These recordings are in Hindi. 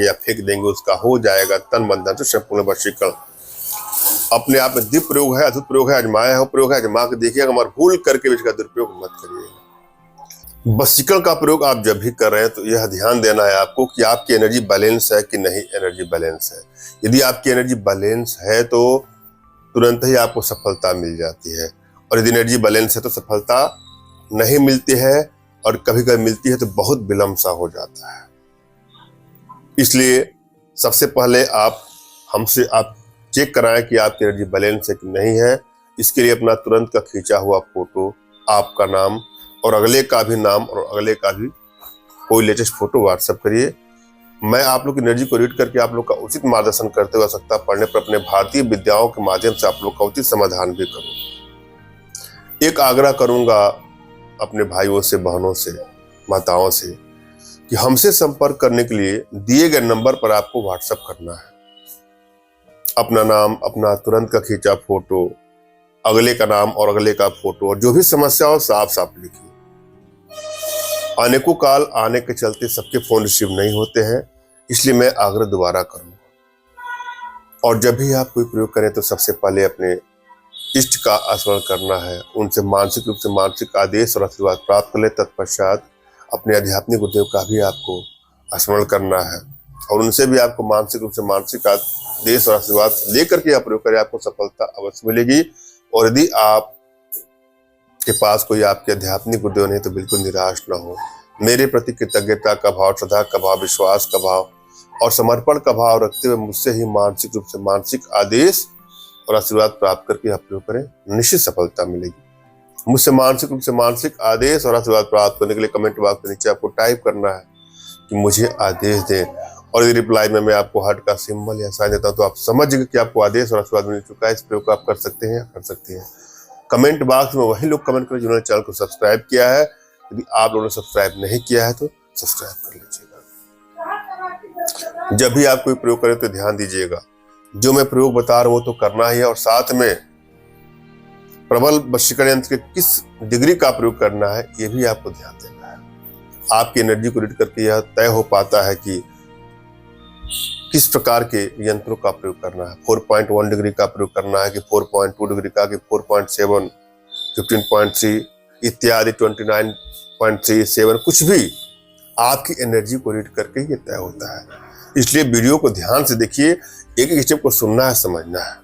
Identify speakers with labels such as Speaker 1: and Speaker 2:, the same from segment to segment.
Speaker 1: या फेंक देंगे उसका हो जाएगा तन बंधन से संपूर्ण वशीकरण। अपने आप में दिव्य प्रयोग है, अद्भुत प्रयोग है, आजमाया है प्रयोग है, आजमा के देखिएगा, मगर भूल करके भी इसका दुरुपयोग मत करिएगा। वशीकरण का प्रयोग आप जब भी कर रहे हैं तो यह ध्यान देना है आपको कि आपकी एनर्जी बैलेंस है कि नहीं एनर्जी बैलेंस है। यदि आपकी एनर्जी बैलेंस है तो तुरंत ही आपको सफलता मिल जाती है, और यदि एनर्जी बैलेंस है तो सफलता नहीं मिलती है, और कभी कभी मिलती है तो बहुत विलंब सा हो जाता है। इसलिए सबसे पहले आप हमसे आप चेक कराएं कि आपकी एनर्जी बैलेंस है कि नहीं है। इसके लिए अपना तुरंत का खींचा हुआ फोटो, आपका नाम और अगले का भी नाम और अगले का भी कोई लेटेस्ट फोटो व्हाट्सएप करिए। मैं आप लोग की एनर्जी को रीड करके आप लोग का उचित मार्गदर्शन करते हुए आवश्यकता पड़ने पर अपने भारतीय विद्याओं के माध्यम से आप लोग का उचित समाधान भी करूँ। एक आग्रह करूंगा अपने भाइयों से, बहनों से, माताओं से कि हमसे संपर्क करने के लिए दिए गए नंबर पर आपको व्हाट्सएप करना है। अपना नाम, अपना तुरंत का खींचा फोटो, अगले का नाम और अगले का फोटो, और जो भी समस्या हो साफ साफ लिखिए। अनेकों कॉल आने के चलते सबके फोन रिसीव नहीं होते हैं, इसलिए मैं आग्रह दोबारा करूंगा। और जब भी आप कोई प्रयोग करें तो सबसे पहले अपने इष्ट का स्मरण करना है, उनसे मानसिक रूप से मानसिक आदेश और आशीर्वाद प्राप्त कर ले। तत्पश्चात अपने आध्यात्मिक गुरुदेव का भी आपको स्मरण करना है, और उनसे भी आपको मानसिक रूप से मानसिक आदेश और आशीर्वाद लेकर के आप प्रयोग करें, आपको सफलता अवश्य मिलेगी। और यदि आप के पास कोई आपके आध्यात्मिक गुरुदेव नहीं तो बिल्कुल निराश ना हो। मेरे प्रति कृतज्ञता का भाव, श्रद्धा का भाव, विश्वास का भाव और समर्पण का भाव रखते हुए मुझसे ही मानसिक रूप से मानसिक आदेश और आशीर्वाद प्राप्त करके आप प्रयोग करें, निश्चित सफलता मिलेगी। मुझसे मानसिक रूप से मानसिक आदेश और आशीर्वाद प्राप्त करने के लिए कमेंट बॉक्स के नीचे आपको टाइप करना है कि मुझे आदेश दें, और यदि रिप्लाई में मैं आपको हार्ट का सिंबल या साइन देता हूं तो आप समझ गए कि आपको आदेश और आशीर्वाद मिल चुका है। इस प्रयोग को आप कर सकते हैं या कर सकती हैं। कमेंट बॉक्स में वही लोग कमेंट करें जिन्होंने चैनल को सब्सक्राइब किया है। यदि आप लोगों ने सब्सक्राइब नहीं किया है तो सब्सक्राइब कर लीजिएगा। जब भी आप कोई प्रयोग करें तो ध्यान दीजिएगा, जो मैं प्रयोग बता रहा हूं तो करना ही है, और साथ में प्रबल वशीकरण यंत्र के किस डिग्री का प्रयोग करना है ये भी आपको ध्यान देना है। आपकी एनर्जी को रीड करके यह तय हो पाता है कि किस प्रकार के यंत्रों का प्रयोग करना है। 4.1 डिग्री का प्रयोग करना है कि 4.2 डिग्री का, कि 4.7, 15.3 इत्यादि, 29.37, कुछ भी आपकी एनर्जी को रीड करके ये तय होता है। इसलिए वीडियो को ध्यान से देखिए, एक एक स्टेप को सुनना है, समझना है।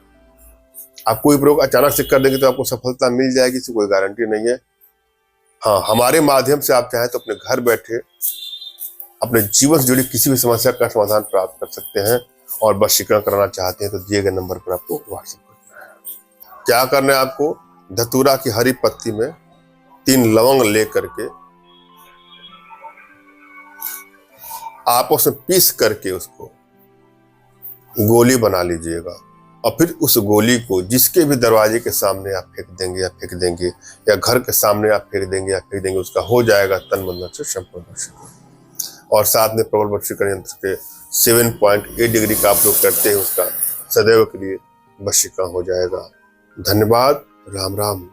Speaker 1: आप कोई प्रयोग अचानक से कर देंगे तो आपको सफलता मिल जाएगी, इसकी कोई गारंटी नहीं है। हाँ, हमारे माध्यम से आप चाहें तो अपने घर बैठे अपने जीवन से जुड़ी किसी भी समस्या का समाधान प्राप्त कर सकते हैं, और वशीकरण कराना चाहते हैं तो दिए गए नंबर पर आपको व्हाट्सएप करना है। क्या करना है आपको, धतूरा की हरी पत्ती में 3 लवंग ले करके आपस में पीस करके उसको गोली बना लीजिएगा, और फिर उस गोली को जिसके भी दरवाजे के सामने आप फेंक देंगे या घर के सामने आप फेंक देंगे, उसका हो जाएगा तन बंधन से संपूर्ण वशीकरण। और साथ में प्रबल वशीकरण यंत्र के 7.8 डिग्री का आप लोग करते हैं, उसका सदैव के लिए वशीकरण हो जाएगा। धन्यवाद। राम राम।